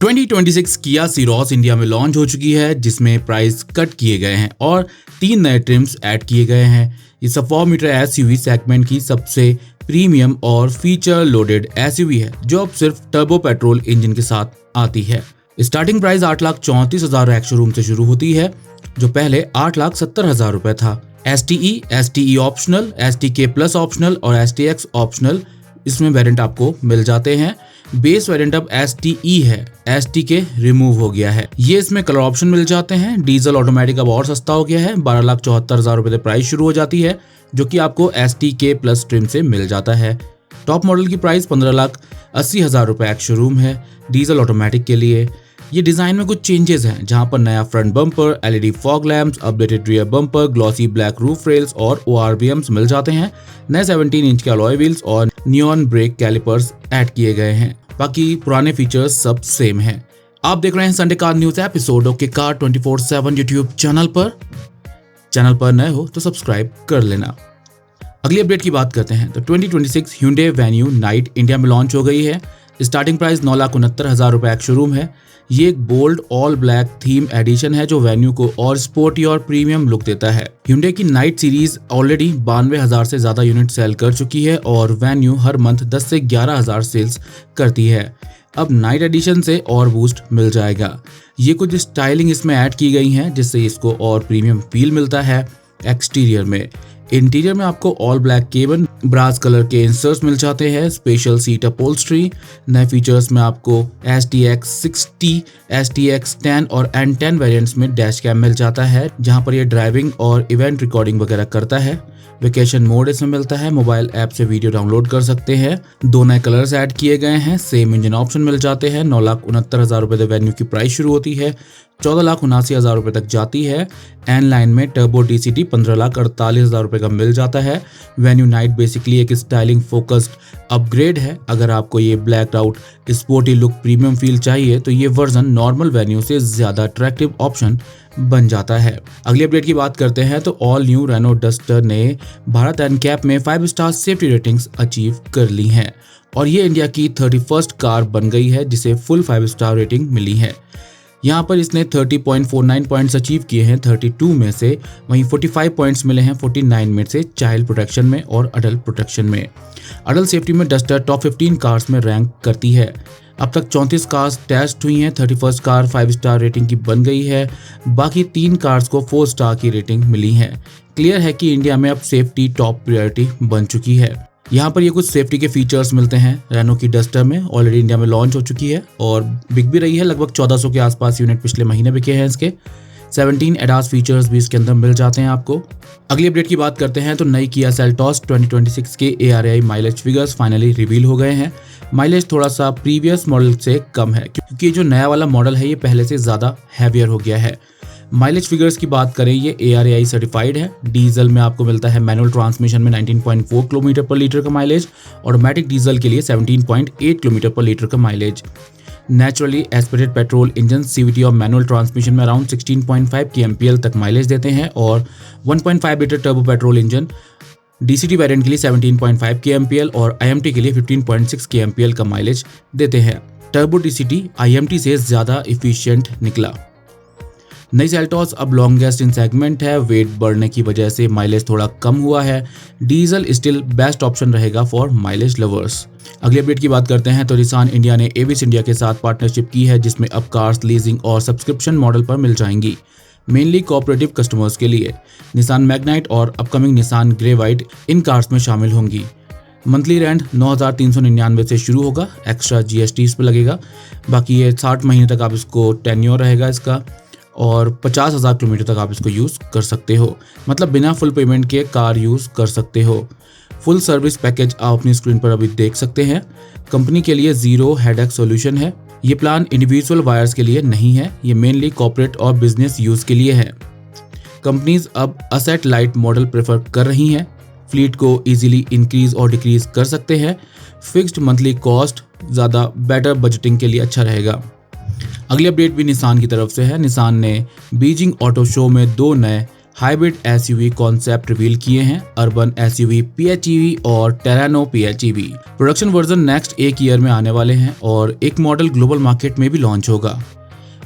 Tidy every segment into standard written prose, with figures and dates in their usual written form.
2026 किया सीरोस इंडिया में लॉन्च हो चुकी है, जिसमें प्राइस कट किए गए हैं और 3 नए ट्रिम्स ऐड किए गए हैं। ये सब 4 मीटर एसयूवी सेगमेंट की सबसे प्रीमियम और फीचर लोडेड एसयूवी है, जो अब सिर्फ टर्बो पेट्रोल इंजन के साथ आती है। स्टार्टिंग प्राइस 8,34,000 एक्स शोरूम से शुरू होती है, जो पहले 8,70,000 रुपए था। STE optional, STK plus optional और STX ऑप्शनल इसमें वेरिएंट आपको मिल जाते हैं। बेस वेरिएंट अब STE है, STK रिमूव हो गया है। ये इसमें कलर ऑप्शन मिल जाते हैं। डीजल ऑटोमेटिक अब और सस्ता हो गया है, 12,74,000 रुपए से प्राइस शुरू हो जाती है, जो कि आपको STK प्लस ट्रिम से मिल जाता है। टॉप मॉडल की प्राइस 15,80,000 रुपए एक्स शोरूम है डीजल ऑटोमेटिक के लिए। ये डिजाइन में कुछ चेंजेस हैं, जहां पर नया front bumper, LED fog lamps, updated rear bumper, glossy black roof rails और ORVMs मिल जाते हैं। नए 17 इंच के अलॉय व्हील्स और नियॉन ब्रेक कैलिपर्स ऐड किए गए हैं। बाकी पुराने फीचर्स सब सेम हैं। आप देख रहे हैं संडे कार न्यूज एपिसोड के कार 24/7 यूट्यूब चैनल पर नए हो तो सब्सक्राइब कर लेना। अगली अपडेट की बात करते हैं तो 2026 Hyundai Venue नाइट इंडिया में लॉन्च हो गई है। स्टार्टिंग प्राइस 9,69,000 रुपए एक्स शोरूम है। ये एक bold all black theme edition है, जो वेन्यू को और स्पोर्टी और प्रीमियम लुक देता है। Hyundai की नाइट सीरीज ऑलरेडी 92,000 से ज्यादा यूनिट सेल कर चुकी है और वेन्यू हर मंथ 10 से 11,000 सेल्स करती है। अब नाइट एडिशन से और बूस्ट मिल जाएगा। ये कुछ स्टाइलिंग इसमें ऐड की गई हैं, जिससे इसको और प्रीमियम फील मिलता है। एक्सटीरियर में इंटीरियर में आपको all black cabin, brass colour के इंसर्ट्स मिल जाते हैं, स्पेशल सीट अपहोल्स्ट्री। नए फीचर्स में आपको STX 60, STX 10 और N10 वेरिएंट्स में डैश कैम मिल जाता है, जहां पर ये ड्राइविंग और इवेंट रिकॉर्डिंग वगैरह करता है। वेकेशन मोड इसमें मिलता है, मोबाइल ऐप से वीडियो डाउनलोड कर सकते हैं। 2 नए कलर्स ऐड किए गए हैं, सेम इंजन ऑप्शन मिल जाते हैं। 9,69,000 रुपए से वेन्यू की प्राइस शुरू होती है, 14,79,000 रुपए तक जाती है। एन लाइन में टर्बो DCT 15,48,000 रुपए का मिल जाता है। वेन्यू नाइट बेसिकली एक स्टाइलिंग फोकस्ड अपग्रेड है। अगर आपको ये black out sporty look premium feel चाहिए तो ये वर्जन नॉर्मल वेन्यू से ज्यादा अट्रैक्टिव ऑप्शन बन जाता है। अगली अपडेट की बात करते हैं तो ऑल न्यू रेनो डस्टर ने भारत NCAP में 5 स्टार सेफ्टी रेटिंग्स अचीव कर ली हैं और ये इंडिया की 31st कार बन गई है जिसे फुल 5 स्टार रेटिंग मिली है। यहाँ पर इसने 30.49 पॉइंट्स अचीव किए हैं 32 में से, वहीं 45 पॉइंट्स मिले हैं 49 में से चाइल्ड प्रोटेक्शन में और अडल्ट प्रोटेक्शन में। अडल्ट सेफ्टी में डस्टर टॉप 15 कार्स में रैंक करती है। अब तक 34 कार्स टेस्ट हुई हैं, 31st कार 5 स्टार रेटिंग की बन गई है। बाकी 3 कार्स को 4 स्टार की रेटिंग मिली है। क्लियर है कि इंडिया में अब सेफ्टी टॉप प्रायोरिटी बन चुकी है। यहाँ पर ये कुछ सेफ्टी के फीचर्स मिलते हैं। रेनो की डस्टर में ऑलरेडी इंडिया में लॉन्च हो चुकी है और बिक भी रही है, लगभग 1400 के आसपास यूनिट पिछले महीने बिके हैं इसके। 17 एडास फीचर्स भी इसके अंदर मिल जाते हैं आपको। अगली अपडेट की बात करते हैं तो नई किया सेल्टॉस 2026 के ARAI mileage figures finally reveal हो गए हैं। माइलेज थोड़ा सा प्रीवियस मॉडल से कम है, क्योंकि जो नया वाला मॉडल है ये पहले से ज्यादा हैवियर हो गया है। माइलेज फिगर्स की बात करें, ये ARAI सर्टिफाइड है। डीजल में आपको मिलता है मैनुअल ट्रांसमिशन में 19.4 किलोमीटर पर लीटर का माइलेज, ऑटोमेटिक डीजल के लिए 17.8 किलोमीटर पर लीटर का mileage. Naturally aspirated petrol engine CVT और मैनुअल ट्रांसमिशन में अराउंड 16.5 kmpl तक माइलेज देते हैं और 1.5 litre turbo petrol engine DCT variant के लिए 17.5 kmpl और IMT के लिए 15.6 kmpl का माइलेज देते हैं। टर्बो DCT IMT से ज्यादा इफिशिएंट निकला। नई सेल्टॉस अब लॉन्गेस्ट इन सेगमेंट है। वेट बढ़ने की वजह से माइलेज थोड़ा कम हुआ है। डीजल स्टिल बेस्ट ऑप्शन रहेगा फॉर माइलेज लवर्स। अगली अपडेट की बात करते हैं तो निसान इंडिया ने एविस इंडिया के साथ पार्टनरशिप की है, जिसमें अब कार्स लीजिंग और सब्सक्रिप्शन मॉडल पर मिल जाएंगी, मेनली कोऑपरेटिव कस्टमर्स के लिए। निसान मैग्नाइट और upcoming Nissan grey white in cars में शामिल होंगी। मंथली रेंट 9,399 से शुरू होगा, एक्स्ट्रा GST इस पर लगेगा। बाकी ये 60 महीने तक आप इसको टेन्योर रहेगा इसका और 50,000 किलोमीटर तक आप इसको यूज़ कर सकते हो, मतलब बिना फुल पेमेंट के कार यूज़ कर सकते हो। फुल सर्विस पैकेज आप अपनी स्क्रीन पर अभी देख सकते हैं। कंपनी के लिए 0 हेडेक सॉल्यूशन है। ये प्लान इंडिविजुअल वायर्स के लिए नहीं है, ये मेनली कॉर्पोरेट और बिजनेस यूज़ के लिए है। कंपनीज अब असेट लाइट मॉडल प्रेफर कर रही हैं, फ्लीट को इजीली इंक्रीज और डिक्रीज कर सकते हैं। फिक्स्ड मंथली कॉस्ट ज़्यादा बेटर बजटिंग के लिए अच्छा रहेगा। अगली अपडेट भी निसान की तरफ से है। निसान ने बीजिंग ऑटो शो में 2 नए हाइब्रिड एसयूवी कॉन्सेप्ट रिवील किए हैं, अर्बन एसयूवी PHEV और Terrano PHEV। Production version next एक ईयर में आने वाले हैं और एक मॉडल ग्लोबल मार्केट में भी लॉन्च होगा।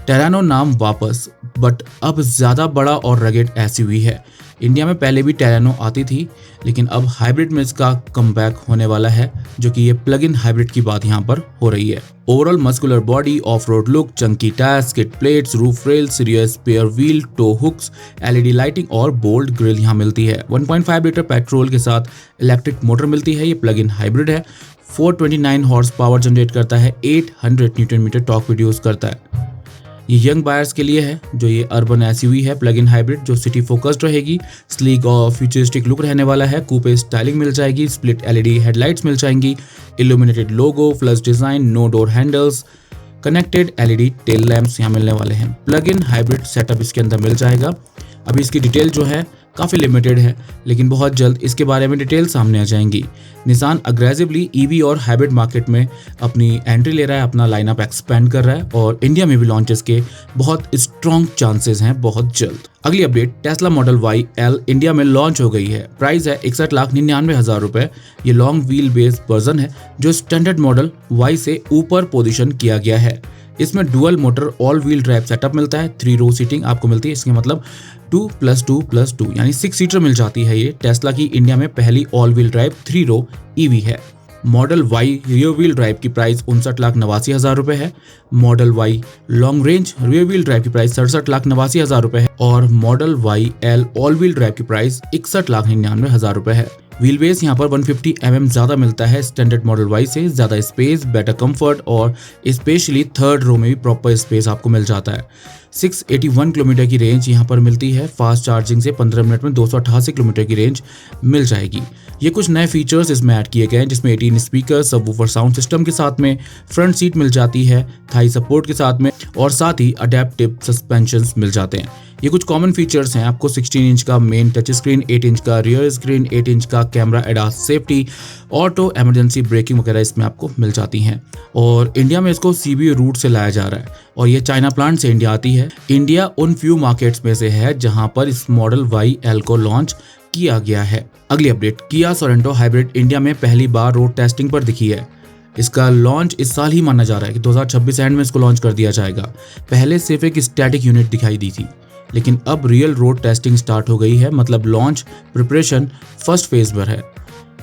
टेरानो नाम वापस, बट अब ज्यादा बड़ा और रगेड एसयूवी है। इंडिया में पहले भी टेरानो आती थी, लेकिन अब हाइब्रिड में इसका कमबैक होने वाला है, जो कि ये प्लग इन हाइब्रिड की बात यहाँ पर हो रही है। Overall muscular body, off road look, chunky tyres, skid plates, roof rails, rear spare wheel, tow hooks, LED lighting और बोल्ड ग्रिल यहाँ मिलती है। 1.5 लीटर पेट्रोल के साथ इलेक्ट्रिक मोटर मिलती है। ये प्लग इन हाइब्रिड है। 429 हॉर्स पावर जनरेट करता है, 800 न्यूटन मीटर टॉर्क प्रोड्यूस करता है। ये यंग बायर्स के लिए है, जो ये अर्बन एसयूवी है प्लग इन हाइब्रिड, जो सिटी फोकस्ड रहेगी। स्लीक और फ्यूचरिस्टिक लुक रहने वाला है। कूपे स्टाइलिंग मिल जाएगी, स्प्लिट LED हेडलाइट्स मिल जाएंगी, illuminated logo, flush design, no door handles, connected LED tail lamps यहाँ मिलने वाले हैं। प्लग इन हाइब्रिड सेटअप इसके अंदर मिल जाएगा। अभी इसकी डिटेल जो है काफ़ी लिमिटेड है, लेकिन बहुत जल्द इसके बारे में डिटेल सामने आ जाएंगी। निसान अग्रेसिवली EV और हाइब्रिड मार्केट में अपनी एंट्री ले रहा है, अपना लाइनअप एक्सपेंड कर रहा है और इंडिया में भी लॉन्चेस के बहुत स्ट्रॉन्ग चांसेस हैं बहुत जल्द। अगली update, Tesla model Y L India में लॉन्च हो गई है। प्राइस है 61,99,000 रुपए। ये लॉन्ग व्हील बेस वर्जन है, जो स्टैंडर्ड मॉडल Y से ऊपर पोजीशन किया गया है। इसमें dual motor all wheel drive setup मिलता है। 3 रो सीटिंग आपको मिलती है। इसके मतलब 2+2+2 यानी 6 सीटर मिल जाती है। ये टेस्ला की इंडिया में पहली ऑल व्हील ड्राइव 3 रो EV है। Model Y rear wheel drive की प्राइस 59,89,000 रुपए है। Model Y long range rear wheel drive की प्राइस 67,89,000 रुपए है और model Y L all wheel drive की प्राइस 61,99,000 रुपए है। व्हील बेस यहाँ पर 150 mm ज्यादा मिलता है स्टैंडर्ड मॉडल Y से। ज्यादा स्पेस, बेटर कंफर्ट और स्पेशली थर्ड रो में भी प्रॉपर स्पेस आपको मिल जाता है। 681 किलोमीटर की रेंज यहाँ पर मिलती है। फास्ट चार्जिंग से 15 मिनट में 288 किलोमीटर की रेंज मिल जाएगी। ये कुछ नए फीचर्स इसमें ऐड किए गए हैं, जिसमें 18 स्पीकर, सबवूफर साउंड सिस्टम के साथ में फ्रंट सीट मिल जाती है, थाई सपोर्ट के साथ में, और साथ ही अडेप्टिव सस्पेंशन मिल जाते हैं। ये कुछ कॉमन फीचर्स हैं। आपको 16 इंच का मेन टच स्क्रीन, 8 इंच का रियर स्क्रीन, 8 इंच का camera ADAS safety, auto emergency breaking वगैरह इसमें आपको मिल जाती हैं। और इंडिया में इसको CBU रूट से लाया जा रहा है और ये चाइना प्लांट से इंडिया आती है। इंडिया उन फ्यू मार्केट्स में से है जहां पर इस मॉडल Y L को लॉन्च किया गया है। अगली अपडेट, किया सोरेंटो हाइब्रिड इंडिया में पहली बार रोड टेस्टिंग पर दिखी है। इसका लॉन्च इस साल ही माना जा रहा है कि 2026 एंड में इसको लॉन्च कर दिया जाएगा। पहले सिर्फ एक स्टैटिक यूनिट दिखाई दी थी, लेकिन अब रियल रोड टेस्टिंग स्टार्ट हो गई है। मतलब लॉन्च प्रिपरेशन फर्स्ट फेज पर है।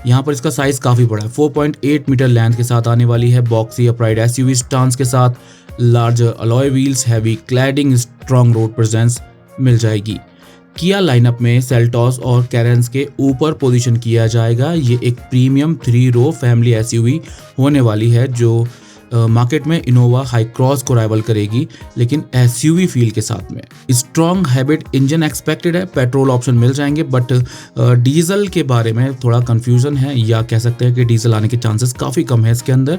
यहाँ पर इसका साइज काफी बड़ा है। 4.8 मीटर लेंथ के साथ आने वाली है। बॉक्सी अपराइट SUV स्टांस के साथ larger alloy wheels, heavy cladding, strong road presence मिल जाएगी। किया लाइनअप में सेल्टॉस और कैरेंस के ऊपर पोजीशन किया जाएगा। ये एक प्रीमियम 3 रो फैमिली SUV होने वाली है, जो मार्केट में इनोवा हाई क्रॉस को राइवल करेगी, लेकिन SUV फील के साथ में। स्ट्रॉन्ग हाइब्रिड इंजन एक्सपेक्टेड है। पेट्रोल ऑप्शन मिल जाएंगे, बट डीजल के बारे में थोड़ा कंफ्यूजन है, या कह सकते हैं कि डीजल आने के चांसेस काफ़ी कम है इसके अंदर।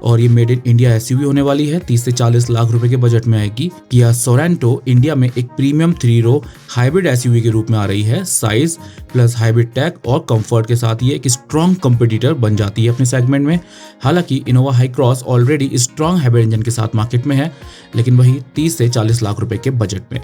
और ये मेड इन इंडिया SUV होने वाली है। 30 से 40 लाख रुपए के बजट में आएगी। किया सोरेंटो इंडिया में एक प्रीमियम 3 रो हाइब्रिड SUV के रूप में आ रही है। साइज प्लस हाइब्रिड टेक और कंफर्ट के साथ ये एक स्ट्रॉन्ग कंपटीटर बन जाती है अपने सेगमेंट में। हालांकि Innova high cross already strong hybrid engine के साथ मार्केट में है, लेकिन वही 30 से 40 लाख रुपए के बजट में।